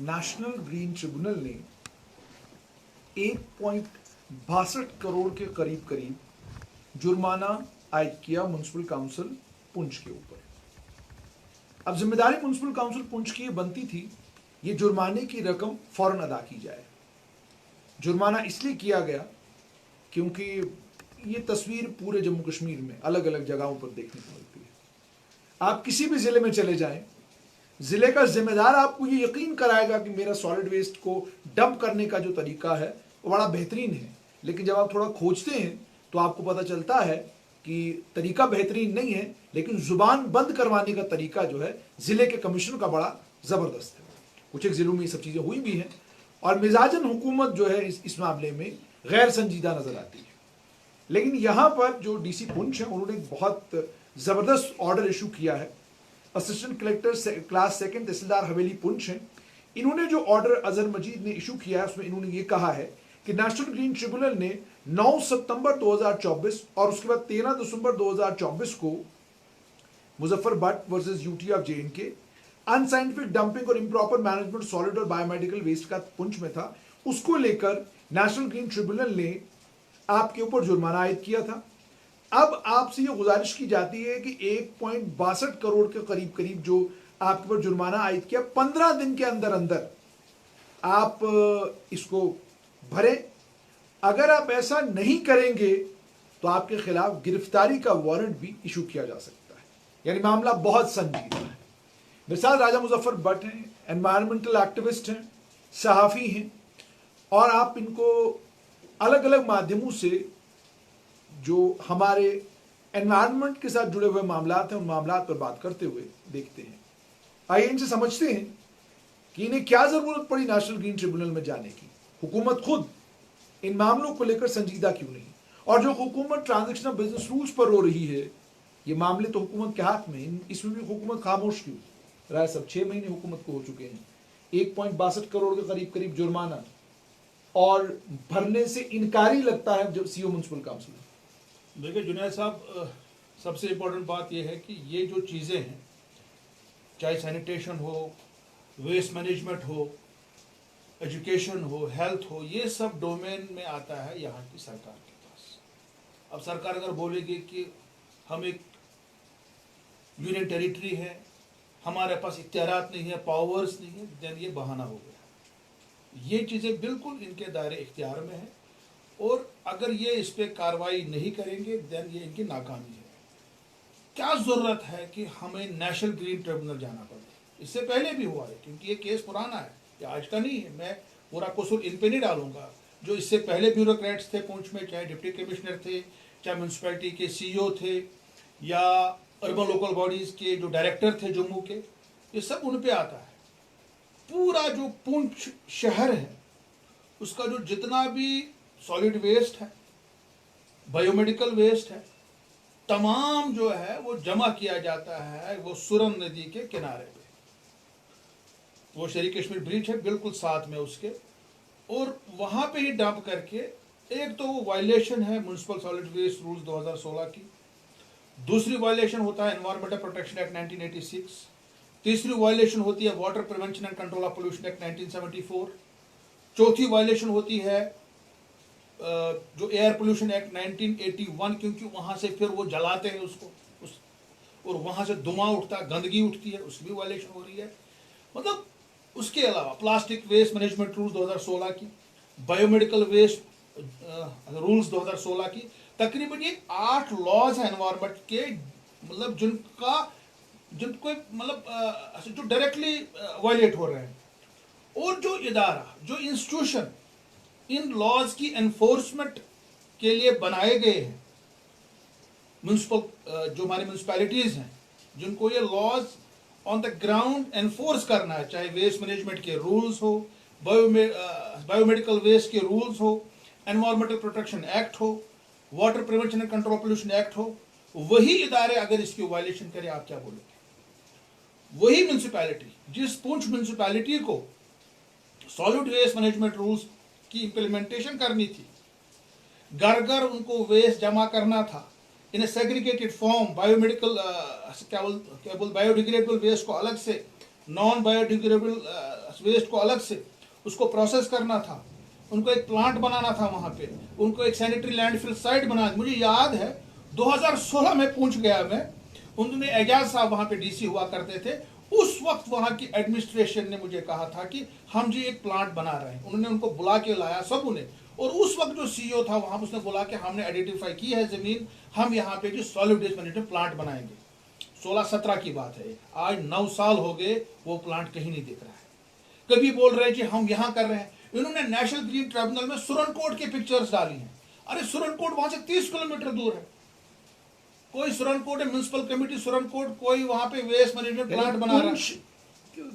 National green tribunal ने 1.62 करोड़ के करीब जुर्माना आयद किया म्युनिसिपल काउंसिल पुंछ के ऊपर। अब जिम्मेदारी म्युनिसिपल काउंसिल पुंछ की बनती थी ये जुर्माने की रकम फौरन अदा की जाए। जुर्माना इसलिए किया गया क्योंकि ये तस्वीर पूरे जम्मू कश्मीर में अलग अलग जगहों पर देखने को मिलती है। आप किसी भी जिले में चले जाएं, जिले का जिम्मेदार आपको ये यकीन कराएगा कि मेरा सॉलिड वेस्ट को डंप करने का जो तरीका है वो बड़ा बेहतरीन है, लेकिन जब आप थोड़ा खोजते हैं तो आपको पता चलता है कि तरीका बेहतरीन नहीं है, लेकिन जुबान बंद करवाने का तरीका जो है जिले के कमिश्नर का बड़ा ज़बरदस्त है। कुछ एक जिलों में ये सब चीज़ें हुई भी हैं और मिजाजन हुकूमत जो है इस मामले में गैर संजीदा नजर आती है। लेकिन यहाँ पर जो डीसी पुंछ है उन्होंने एक बहुत ज़बरदस्त ऑर्डर इशू किया है। असिस्टेंट कलेक्टर क्लास 2 तहसीलदार हवेली पुंछ हैं, इन्होंने जो ऑर्डर अजहर मजीद ने इशू किया है उसमें इन्होंने ये कहा है कि नेशनल ग्रीन ट्रिब्यूनल ने 9 सितंबर 2024 और उसके बाद 13 दिसंबर 2024 को Muzaffar Bhatt versus UT of J&K unscientific dumping और इम्प्रॉपर मैनेजमेंट सॉलिड और बायोमेडिकल वेस्ट का पुंछ में था, उसको लेकर नेशनल ग्रीन ट्रिब्यूनल ने आपके ऊपर जुर्माना आयद किया था। अब आपसे ये गुजारिश की जाती है कि 1.62 करोड़ के करीब जो आपके ऊपर जुर्माना आयद किया, 15 दिन के अंदर अंदर आप इसको भरें। अगर आप ऐसा नहीं करेंगे तो आपके खिलाफ गिरफ्तारी का वारंट भी इशू किया जा सकता है। यानी मामला बहुत संजीदा है। मेरे साथ राजा मुजफ्फर भट्ट हैं, एनवायरमेंटल एक्टिविस्ट हैं, सहाफ़ी हैं और आप इनको अलग अलग माध्यमों से जो हमारे एनवायरनमेंट के साथ जुड़े हुए मामलात हैं उन मामलात पर बात करते हुए देखते हैं। आइए इनसे समझते हैं कि इन्हें क्या ज़रूरत पड़ी नेशनल ग्रीन ट्रिब्यूनल में जाने की। हुकूमत खुद इन मामलों को लेकर संजीदा क्यों नहीं, और जो हुकूमत ट्रांजैक्शन ऑफ बिजनेस रूल्स पर रो रही है, ये मामले तो हुकूमत के हाथ में, इसमें भी हुकूमत खामोश क्यों। राय सब 6 महीने हुकूमत को हो चुके हैं, 1.62 करोड़ के करीब जुर्माना और भरने से इनकारी लगता है जो सीओ म्युनिसिपल काउंसिल। देखिए जुनैद साहब, सबसे इम्पोर्टेंट बात यह है कि ये जो चीज़ें हैं, चाहे सैनिटेशन हो, वेस्ट मैनेजमेंट हो, एजुकेशन हो, हेल्थ हो, ये सब डोमेन में आता है यहाँ की सरकार के पास। अब सरकार अगर बोलेगी कि हम एक यूनियन टेरिटरी है, हमारे पास इख्तियारात नहीं है, पावर्स नहीं है, देन ये बहाना हो गया। ये चीज़ें बिल्कुल इनके दायरे इख्तियार में है और अगर ये इस पर कार्रवाई नहीं करेंगे देन ये इनकी नाकामी है। क्या ज़रूरत है कि हमें नेशनल ग्रीन ट्रिब्यूनल जाना पड़े? इससे पहले भी हुआ है, क्योंकि ये केस पुराना है, ये आज का नहीं है। मैं पूरा कसूर इन पे नहीं डालूंगा। जो इससे पहले ब्यूरोक्रेट्स थे पुंछ में, चाहे डिप्टी कमिश्नर थे, चाहे म्यूनसिपैलिटी के सीईओ थे या अर्बन लोकल बॉडीज़ के जो डायरेक्टर थे जम्मू के, ये सब उन पे आता है। पूरा जो पुंछ शहर है उसका जो जितना भी सॉलिड वेस्ट है, बायोमेडिकल वेस्ट है, तमाम जो है वो जमा किया जाता है वो सुरन नदी के किनारे पे। वो शेरी कश्मीर ब्रिज है बिल्कुल साथ में उसके, और वहाँ पे ही डंप करके, एक तो वो वायलेशन है म्युनिसिपल सॉलिड वेस्ट रूल्स 2016 की, दूसरी वायलेशन होता है एनवायरमेंटल प्रोटेक्शन एक्ट 1986, तीसरी वायलेशन होती है water prevention and control of pollution act 1974, चौथी वायलेशन होती है जो एयर पोल्यूशन एक्ट 1981, क्योंकि वहाँ से फिर वो जलाते हैं उसको और वहाँ से धुआं उठता है, गंदगी उठती है, उसकी भी वायलेशन हो रही है। मतलब उसके अलावा प्लास्टिक वेस्ट मैनेजमेंट रूल्स 2016 की, बायोमेडिकल वेस्ट रूल्स 2016 की, तकरीबन ये 8 लॉज हैं एनवायरमेंट के, मतलब जिनको मतलब जो डायरेक्टली वायलेट हो रहे हैं। और जो इदारा, जो इंस्टीट्यूशन इन लॉज की एनफोर्समेंट के लिए बनाए गए हैं, म्युनिसिपल जो हमारी म्यूनसिपैलिटीज़ हैं जिनको ये laws on the ground enforce करना है, चाहे वेस्ट मैनेजमेंट के रूल्स हो, बायोमेडिकल वेस्ट के रूल्स हो, एनवायरमेंटल प्रोटेक्शन एक्ट हो, water prevention and control pollution act हो, वही इदारे अगर इसकी वायलेशन करें, आप क्या बोलोगे? वही म्यूनसिपैलिटी, जिस पुंछ म्यूनसिपैलिटी को सॉलिड वेस्ट मैनेजमेंट रूल्स की इंप्लीमेंटेशन करनी थी, घर घर उनको वेस्ट जमा करना था in a segregated form, biomedical biodegradable waste को अलग से नॉन बायोडिग्रेडेबल वेस्ट को अलग से उसको प्रोसेस करना था, उनको एक प्लांट बनाना था वहां पे, उनको एक सैनिटरी लैंडफिल साइट बनाना। मुझे याद है 2016 में पूछ गया मैं, उन्होंने एजाज साहब वहां पे डीसी हुआ करते थे, उस वक्त वहां की एडमिनिस्ट्रेशन ने मुझे कहा था कि हम जी एक प्लांट बना रहे हैं। उन्होंने उनको बुला के लाया सब उन्हें, और उस वक्त जो सीईओ था वहां उसने बोला कि हमने आइडेंटिफाई की है जमीन, हम यहाँ पे जो सॉलिड वेस्ट मैनेजमेंट प्लांट बनाएंगे। 16-17 की बात है, आज 9 साल हो गए वो प्लांट कहीं नहीं दिख रहा है। कभी बोल रहे हैं जी हम यहाँ कर रहे हैं। इन्होंने नेशनल ग्रीन ट्रिब्यूनल में सुरनकोट की पिक्चर्स डाली हैं। अरे सुरनकोट वहां से 30 किलोमीटर दूर है, कोई सुरनकोट म्युनिसिपल कमेटी सुरनकोट कोई वहां पे वेस्ट मैनेजमेंट प्लांट बना रहा है।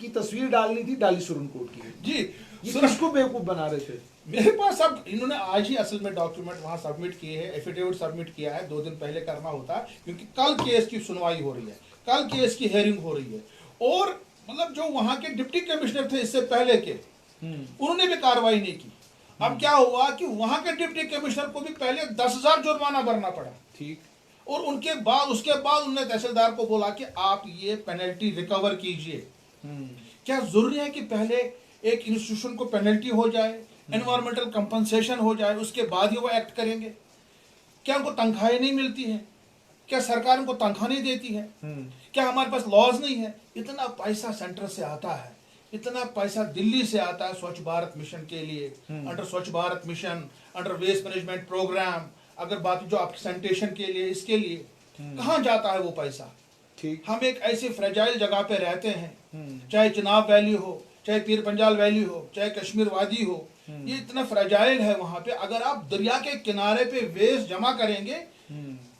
की तस्वीर डालनी थी, डाली सुरनकोट की जी, ये किसको बेवकूफ बना रहे थे? मेरे पास अब इन्होंने आज ही असल में डॉक्यूमेंट वहां सबमिट किए हैं, एफिडेविट सबमिट किया है, 2 दिन पहले करना होता है क्योंकि कल केस की सुनवाई हो रही है, कल केस की हेयरिंग हो रही है। और मतलब जो वहां के डिप्टी कमिश्नर थे इससे पहले के, उन्होंने भी कार्रवाई नहीं की। अब क्या हुआ कि वहां के डिप्टी कमिश्नर को भी पहले 10,000 जुर्माना भरना पड़ा, ठीक, और उनके बाद उसके बाद उन्होंने तहसीलदार को बोला कि आप ये पेनल्टी रिकवर कीजिए। क्या जरूरी है कि पहले एक इंस्टीट्यूशन को पेनल्टी हो जाए, एनवायरमेंटल कंपनसेशन हो जाए, उसके बाद ही वो एक्ट करेंगे? क्या उनको तनख्वाहें नहीं मिलती हैं? क्या सरकार उनको तनख्वाह नहीं देती है? क्या हमारे पास लॉज नहीं है? इतना पैसा सेंटर से आता है, इतना पैसा दिल्ली से आता है स्वच्छ भारत मिशन के लिए, under Swachh Bharat mission, under waste management programme, अगर बाकी जो आप सैनिटेशन के लिए, इसके लिए कहाँ जाता है वो पैसा? ठीक, हम एक ऐसी फ्रेजाइल जगह पे रहते हैं, चाहे चिनाब वैली हो, चाहे पीर पंजाल वैली हो, चाहे कश्मीर वादी हो, ये इतना फ्रेजाइल है वहां पे। अगर आप दरिया के किनारे पे वेस्ट जमा करेंगे,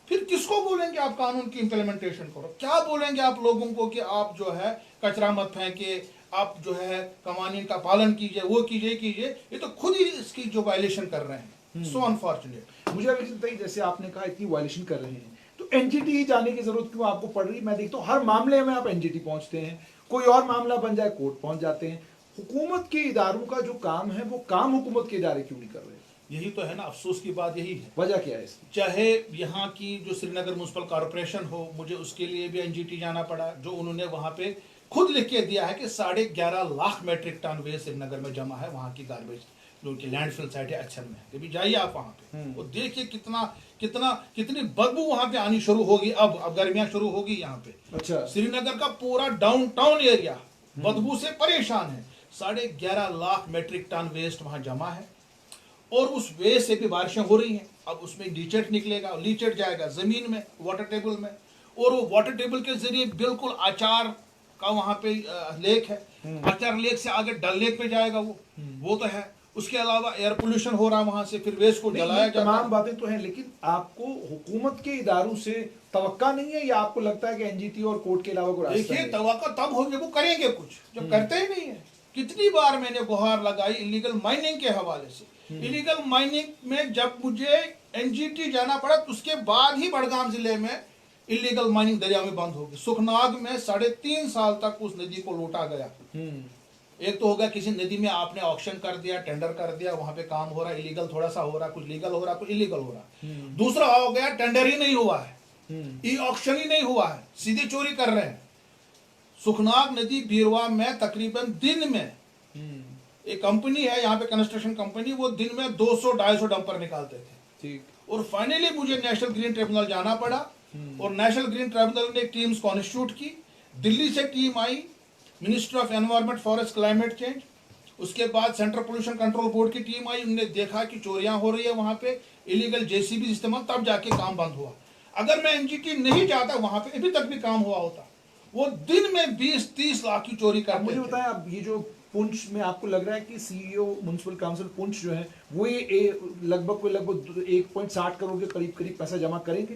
फिर किसको बोलेंगे आप कानून की इम्प्लीमेंटेशन करो? क्या बोलेंगे आप लोगों को कि आप जो है कचरा मत फेंके, आप जो है कवानीन का पालन कीजिए, वो कीजिए? ये तो खुद ही इसकी जो वायलेशन कर रहे हैं। सो अनफॉर्चुनेट। मुझे अभी चिंता ही, जैसे आपने कहा इतनी वायलेशन कर रहे हैं तो एनजीटी ही जाने की जरूरत क्यों आपको पड़ रही? मैं देखता हूँ हर मामले में आप एनजीटी पहुंचते हैं, कोई और मामला बन जाए कोर्ट पहुंच जाते हैं। हुकूमत के इदारों का जो काम है वो काम हुकूमत के इदारे क्यों नहीं कर रहे? यही तो है ना, अफसोस की बात यही है। वजह क्या है इसकी? चाहे यहाँ की जो श्रीनगर म्युनिसिपल कॉर्पोरेशन हो, मुझे उसके लिए भी एनजीटी जाना पड़ा, जो उन्होंने वहां पे खुद लिख के दिया है कि 11.5 lakh metric tonne waste Srinagar में जमा है, वहां की गार्बेज जो कि लैंडफिल साइट है अच्छर में। कभी जाइए आप वहां पे और देखिए कितनी बदबू वहां पे आनी शुरू होगी। अब गर्मियां शुरू होगी यहाँ पे। अच्छा, श्रीनगर का पूरा डाउनटाउन एरिया बदबू से परेशान है। 11.5 लाख मेट्रिक टन वेस्ट वहां जमा है, और उस वेस्ट से भी बारिशें हो रही हैं। अब उसमें लीचेट निकलेगा, लीचेट जाएगा जमीन में, वाटर टेबल में, और वो वाटर टेबल के जरिए बिल्कुल आचार का वहां पे लेक है, आचार लेक से आगे डल लेक पे जाएगा वो तो है। उसके अलावा एयर पोल्यूशन हो रहा है वहां से, फिर वेस्ट को जलाया जाता है। तमाम बातें तो हैं, लेकिन आपको हुकूमत के इदारों से तवक्का नहीं है, या आपको लगता है कि एनजीटी और कोर्ट के अलावा कोई रास्ता देखिए नहीं है? तवक्का तब होगी वो करेंगे कुछ, जब करते ही नहीं है। कितनी बार मैंने गुहार लगाई इलीगल माइनिंग के हवाले से। इलीगल माइनिंग में जब मुझे एनजीटी जाना पड़ा तो उसके बाद ही बड़गाम जिले में इलीगल माइनिंग दरिया में बंद होगी। सुखनाग में 3.5 साल तक उस नदी को लूटा गया। एक तो होगा किसी नदी में आपने ऑक्शन कर दिया, टेंडर कर दिया, वहां पे काम हो रहा है, इलीगल थोड़ा सा हो रहा, कुछ लीगल हो रहा, कुछ इलीगल हो रहा। दूसरा हो गया टेंडर ही नहीं हुआ है, ई ऑक्शन ही नहीं हुआ है, सीधे चोरी कर रहे हैं। सुखनाग नदी बीरवा में तकरीबन दिन में एक कंपनी है यहाँ पे कंस्ट्रक्शन कंपनी, वो दिन में 200-250 डंपर निकालते थे। ठीक, और फाइनली मुझे नेशनल ग्रीन ट्रिब्यूनल जाना पड़ा, और नेशनल ग्रीन ट्रिब्यूनल ने टीम्स कॉन्स्टिट्यूट की। दिल्ली से team I, ministry of environment forest climate change, उसके बाद सेंट्रल पोल्यूशन कंट्रोल बोर्ड की टीम आई। उन्होंने देखा कि चोरियां हो रही है वहां पे, इलीगल जेसीबी इस्तेमाल, तब जाके काम बंद हुआ। अगर मैं एनजीटी नहीं जाता वहां पे अभी तक भी काम हुआ होता। वो दिन में 20-30 लाख की चोरी करते मुझे थे। बताएं, अब ये जो पुंछ में आपको लग रहा है कि सीईओ म्युनिसिपल काउंसिल पुंछ जो है वो ये लगभग 1.60 करोड़ के करीब पैसा जमा करेंगे?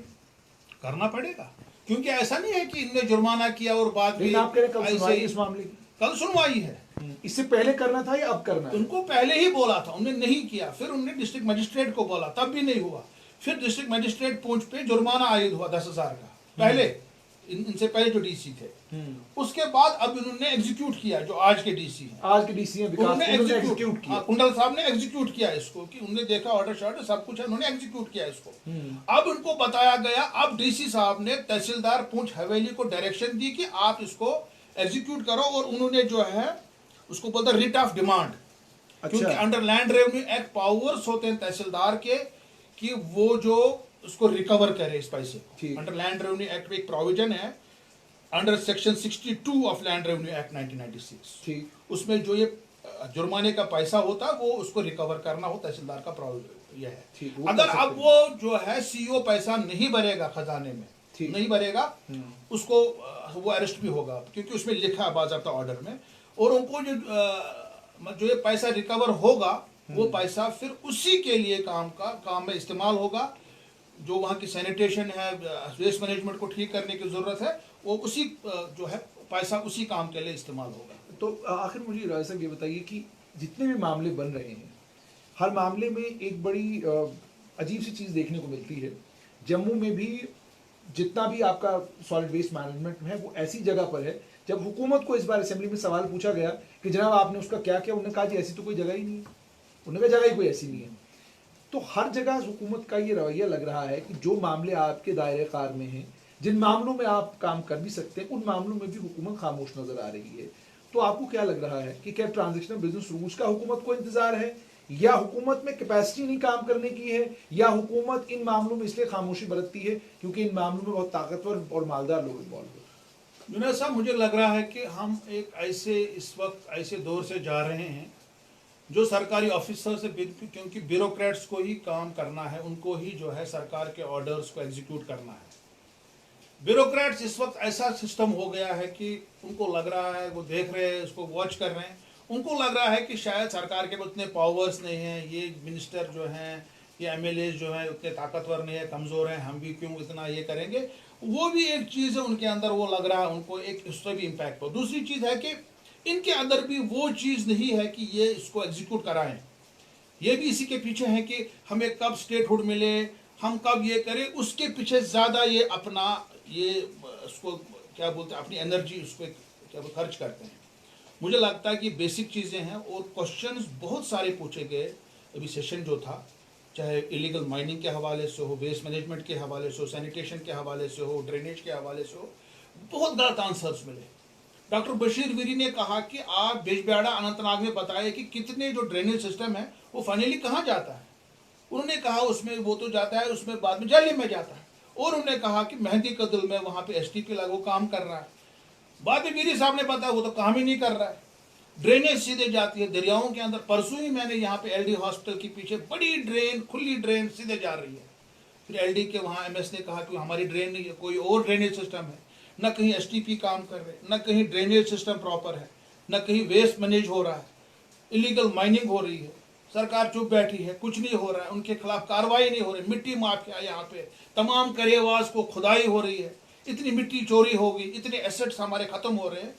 करना पड़ेगा, क्योंकि ऐसा नहीं है कि इनने जुर्माना किया और बाद लेकिन आप कह रहे हैं कल ऐसे सुनवाई ही- इस मामले की? कल सुनवाई है। इससे पहले करना था या अब करना है? उनको पहले ही बोला था, उन्होंने नहीं किया। फिर उन्होंने डिस्ट्रिक्ट मजिस्ट्रेट को बोला, तब भी नहीं हुआ। फिर डिस्ट्रिक्ट मजिस्ट्रेट पूंछ पे जुर्माना आयद हुआ 10,000 का, पहले इनसे पहले जो डीसी थे। उसके बाद अब इन्होंने एग्जीक्यूट किया, जो आज के डीसी हैं। आज के डीसी हैं विकास, उन्होंने उन्होंने एग्जीक्यूट execute किया। कुंडल साहब ने एग्जीक्यूट किया इसको, कि उन्होंने देखा ऑर्डर शॉर्डर सब कुछ है, उन्होंने एग्जीक्यूट किया इसको। अब उनको बताया गया, अब डीसी साहब ने तहसीलदार पुंछ हवेली को डायरेक्शन दी कि आप इसको एग्जीक्यूट करो, और उन्होंने जो है उसको बोलते हैं रिट ऑफ डिमांड। अच्छा। क्योंकि under land revenue act powers होते हैं तहसीलदार के कि वो जो उसको रिकवर करे इस पैसे ठीक। को। अंडर लैंड रेवेन्यू एक्ट में एक प्रोविजन है, under section 62 of land revenue act 1996, ठीक। उसमें जो ये जुर्माने का पैसा होता है वो उसको रिकवर करना हो, तहसीलदार का प्रोविजन यह ठीक, है। वो अगर कर सकते अब हैं। वो जो है सीईओ पैसा नहीं भरेगा खजाने में, ठीक। नहीं भरेगा, उसको वो अरेस्ट भी होगा, क्योंकि उसमें लिखा है बाज़ाब्ता ऑर्डर में। और उनको जो ये पैसा रिकवर होगा वो पैसा फिर उसी के लिए काम में इस्तेमाल होगा। जो वहाँ की सैनिटेशन है, वेस्ट मैनेजमेंट को ठीक करने की ज़रूरत है, वो उसी जो है पैसा उसी काम के लिए इस्तेमाल होगा। तो आखिर मुझे राय साहब ये बताइए कि जितने भी मामले बन रहे हैं, हर मामले में एक बड़ी अजीब सी चीज़ देखने को मिलती है। जम्मू में भी जितना भी आपका सॉलिड वेस्ट मैनेजमेंट है वो ऐसी जगह पर है, जब हुकूमत को इस बार असेंबली में सवाल पूछा गया कि जनाब आपने उसका क्या किया, उन्होंने कहा जी ऐसी तो कोई जगह ही नहीं है, उन्होंने कहा जगह ही कोई ऐसी नहीं है। तो हर जगह हुकूमत का ये रवैया लग रहा है कि जो मामले आपके दायरे कार में हैं, जिन मामलों में आप काम कर भी सकते हैं, उन मामलों में भी हुकूमत खामोश नजर आ रही है। तो आपको क्या लग रहा है कि क्या ट्रांजैक्शनल बिजनेस रूल्स का हुकूमत को इंतजार है, या हुकूमत में कैपेसिटी नहीं काम करने की है, या हुकूमत इन मामलों में इसलिए खामोशी बरतती है क्योंकि इन मामलों में बहुत ताकतवर और मालदार लोग इन्वॉल्व हैं? जुनैद साहब, मुझे लग रहा है कि हम एक इस वक्त ऐसे दौर से जा रहे हैं जो सरकारी ऑफिसर से, क्योंकि ब्यूरोक्रेट्स को ही काम करना है, उनको ही जो है सरकार के ऑर्डर्स को एग्जीक्यूट करना है। ब्यूरोक्रेट्स इस वक्त ऐसा सिस्टम हो गया है कि उनको लग रहा है, वो देख रहे हैं, उसको वॉच कर रहे हैं, उनको लग रहा है कि शायद सरकार के उतने पावर्स नहीं हैं, ये मिनिस्टर जो हैं, ये एमएलए जो हैं उतने ताकतवर नहीं है, कमज़ोर हैं, हम भी क्यों इतना ये करेंगे। वो भी एक चीज़ है उनके अंदर, वो लग रहा है उनको, एक उससे भी इम्पैक्ट हो। दूसरी चीज़ है कि इनके अंदर भी वो चीज़ नहीं है कि ये इसको एग्जीक्यूट कराएं। ये भी इसी के पीछे है कि हमें कब स्टेटहुड मिले, हम कब ये करें, उसके पीछे ज़्यादा ये अपना ये उसको क्या बोलते हैं, अपनी एनर्जी उसको क्या खर्च करते हैं। मुझे लगता है कि बेसिक चीज़ें हैं, और क्वेश्चंस बहुत सारे पूछे गए। अभी सेशन जो था, चाहे इलीगल माइनिंग के हवाले से हो, वेस्ट मैनेजमेंट के हवाले से हो, सैनिटेशन के हवाले से हो, ड्रेनेज के हवाले से हो, बहुत गलत आंसर्स मिले। डॉक्टर बशीर वीरी ने कहा कि आप बिजबिहाड़ा अनंतनाग में बताए कि कितने जो ड्रेनेज सिस्टम है वो फाइनली कहाँ जाता है। उन्होंने कहा उसमें वो तो जाता है, उसमें बाद में जाली में जाता है। और उन्होंने कहा कि मेहंदी कदल में वहाँ पे एसटीपी लागू काम कर रहा है। बाद में वीरी साहब ने बताया वो तो काम ही नहीं कर रहा है। ड्रेनेज सीधे जाती है दरियाओं के अंदर। परसों ही मैंने यहाँ पे एलडी हॉस्पिटल के पीछे बड़ी ड्रेन, खुली ड्रेन सीधे जा रही है। फिर एलडी के वहाँ एमएस ने कहा कि हमारी ड्रेन नहीं है, कोई और ड्रेनेज सिस्टम है। न कहीं एसटीपी काम कर रहे, न कहीं ड्रेनेज सिस्टम प्रॉपर है, न कहीं वेस्ट मैनेज हो रहा है, इलीगल माइनिंग हो रही है, सरकार चुप बैठी है, कुछ नहीं हो रहा है, उनके खिलाफ कार्रवाई नहीं हो रही। मिट्टी माफिया यहाँ पे तमाम करेवास को खुदाई हो रही है, इतनी मिट्टी चोरी होगी, इतने एसेट्स हमारे खत्म हो रहे हैं,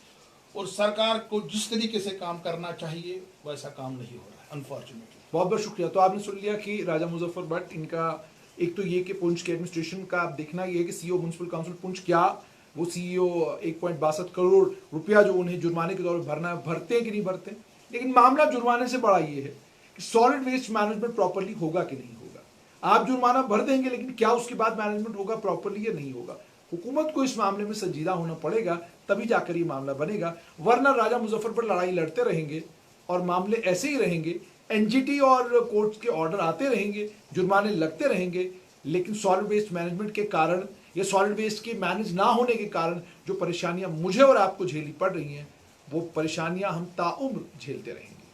और सरकार को जिस तरीके से काम करना चाहिए वैसा काम नहीं हो रहा है, अनफॉर्चुनेटली। बहुत बहुत शुक्रिया। तो आपने सुन लिया कि राजा मुजफ्फर भट्ट, इनका एक तो ये कि पुंछ के एडमिनिस्ट्रेशन का आप देखना ये है कि सीईओ म्युनिसिपल काउंसिल पुंछ, क्या वो सीईओ 1.62 करोड़ रुपया जो उन्हें जुर्माने के तौर पर भरना है, भरते हैं कि नहीं भरते। लेकिन मामला जुर्माने से बड़ा ये है कि सॉलिड वेस्ट मैनेजमेंट प्रॉपरली होगा कि नहीं होगा। आप जुर्माना भर देंगे, लेकिन क्या उसके बाद मैनेजमेंट होगा प्रॉपरली या नहीं होगा। हुकूमत को इस मामले में संजीदा होना पड़ेगा, तभी जाकर ये मामला बनेगा। वरना राजा मुजफ्फर पर लड़ाई लड़ते रहेंगे और मामले ऐसे ही रहेंगे, एनजीटी और कोर्ट के ऑर्डर आते रहेंगे, जुर्माने लगते रहेंगे, लेकिन सॉलिड वेस्ट मैनेजमेंट के कारण या सॉलिड वेस्ट के मैनेज ना होने के कारण जो परेशानियां मुझे और आपको झेलनी पड़ रही हैं, वो परेशानियां हम ताउम्र झेलते रहेंगे।